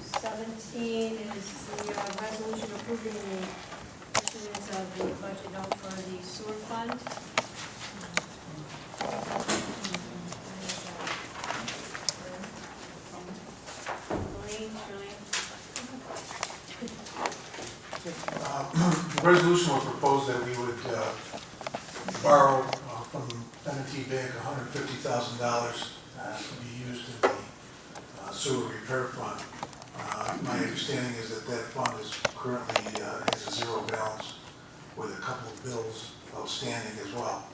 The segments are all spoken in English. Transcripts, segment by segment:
17 is the resolution approving the issuance of the budget note for the sewer fund. The resolution will propose that we would borrow from M&T Bank $150,000 to be used in the sewer repair fund. My understanding is that that fund is currently has a zero balance with a couple of bills outstanding as well.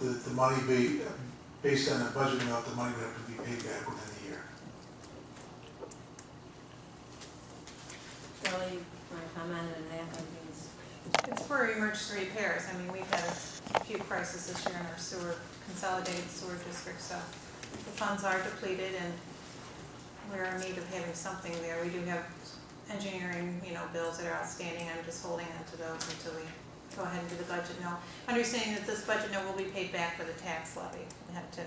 The money based on the budget note, the money would have to be paid back within the year. Shirley, want to comment on that? It's for emergency repairs. I mean, we've had a few crises this year in our consolidated sewer district, so the funds are depleted and we're in need of having something there. We do have engineering, bills that are outstanding. I'm just holding on to those until we go ahead and do the budget note. Understanding that this budget note will be paid back for the tax levy. We have to,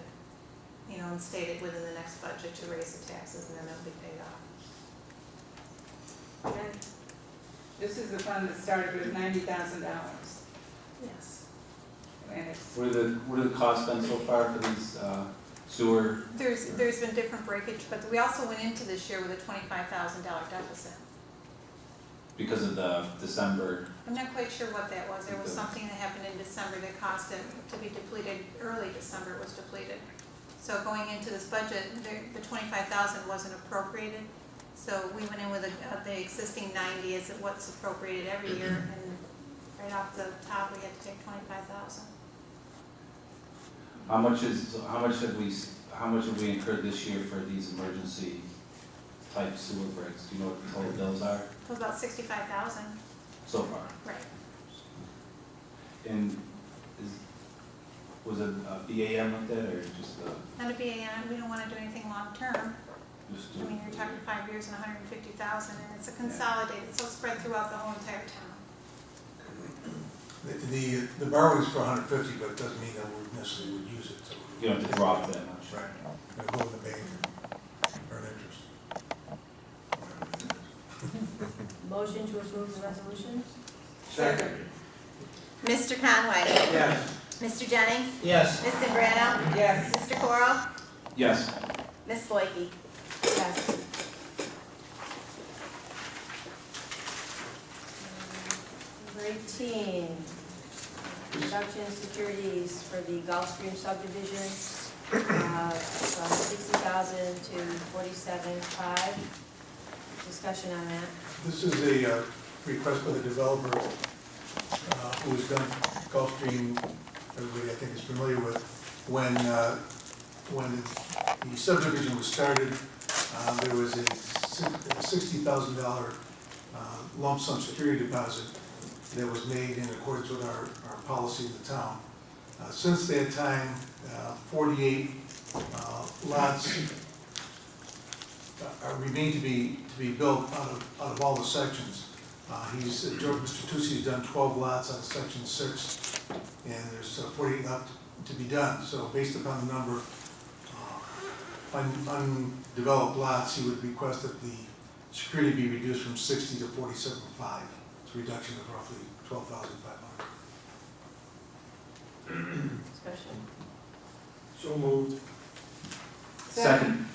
instate it within the next budget to raise the taxes, and then it'll be paid off. Okay. This is the fund that started with $90,000. Yes. And it's, What are the costs been so far for these sewer? There's been different breakage, but we also went into this year with a $25,000 deficit. Because of the December, I'm not quite sure what that was. There was something that happened in December that caused it to be depleted. Early December it was depleted. So going into this budget, the $25,000 wasn't appropriated. So we went in with the existing 90 as what's appropriated every year, and right off the top we had to take $25,000. how much have we incurred this year for these emergency type sewer breaks? Do you know what the total bills are It was about $65,000. so far? Right. And was it a BAM with that or just Not a BAM. We don't want to do anything long term. just? I mean, you're talking 5 years and $150,000, and it's a consolidated, so it's spread throughout the whole entire town. The borrowing is for $150,000, but it doesn't mean that we necessarily would use it. So You don't have to drop that much. right. We'll go in the bank and earn interest. Motion to approve the resolution? second. Mr. Conway? Yes. Mr. Jennings? Yes. Ms. Zambrano? Yes. Mr. Coro? Yes. Ms. Boyke? Yes. Number 18, reduction in securities for the Gulfstream subdivision, from $60,000 to $47,500. Discussion on that. This is a request by the developer who has done Gulfstream. Everybody I think is familiar with. When the subdivision was started, there was a $60,000 lump sum security deposit that was made in accordance with our policy in the town. Since that time, 48 lots remain to be built out of all the sections. Mr. Tucci has done 12 lots on section 6, and there's 48 left to be done. So based upon the number of undeveloped lots, he would request that the security be reduced from 60 to 47.5. It's a reduction of roughly $12,500. Discussion. So moved. Second.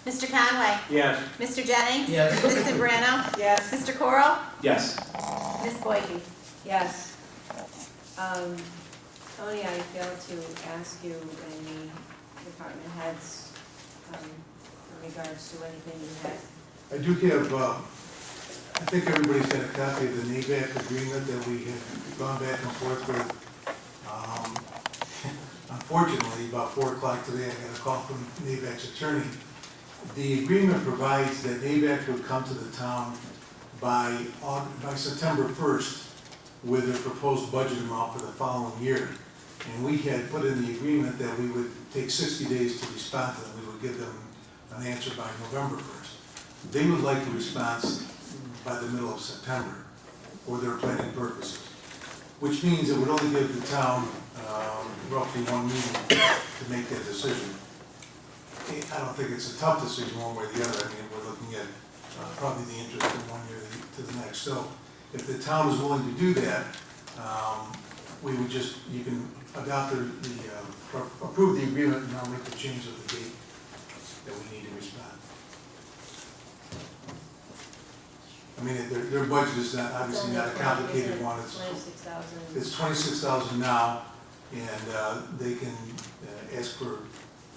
Mr. Conway? Yes. Mr. Jennings? Yes. Ms. Zambrano? Yes. Mr. Coro? Yes. Ms. Boyke? Yes. Tony, I failed to ask you any department heads in regards to anything you had. I do have, I think everybody's got a copy of the NAVAC agreement that we had gone back and forth with. Unfortunately, about 4 o'clock today, I got a call from NAVAC's attorney. The agreement provides that NAVAC would come to the town by September 1st with a proposed budget amount for the following year. And we had put in the agreement that we would take 60 days to respond to them. We would give them an answer by November 1st. They would like the response by the middle of September for their planning purposes, which means it would only give the town roughly 1 meeting to make that decision. I don't think it's a tough decision one way or the other. I mean, we're looking at probably the interest from one year to the next. So if the town is willing to do that, we would just, you can adopt approve the agreement and I'll make the change of the date that we need to respond. I mean, their budget is not, obviously not a complicated one. It's 26,000. It's 26,000 now, and they can ask for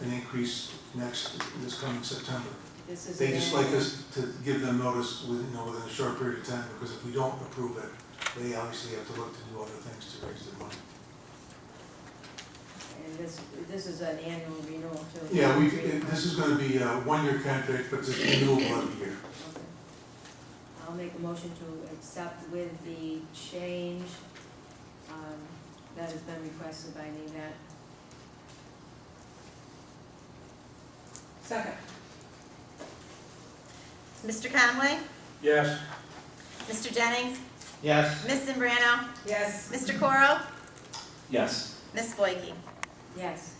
an increase this coming September. This is They an just like annual. us to give them notice within a short period of time, because if we don't approve it, they obviously have to look to do other things to raise their money. And this is an annual renewal too. Yeah, this is gonna be a one-year contract, but it's renewable every year. Okay. I'll make a motion to accept with the change that has been requested by NEVAC. Second. Mr. Conway, Yes. Mr. Jennings, Yes. Ms. Zambrano, Yes. Mr. Coro, Yes. Ms. Boyke. Yes.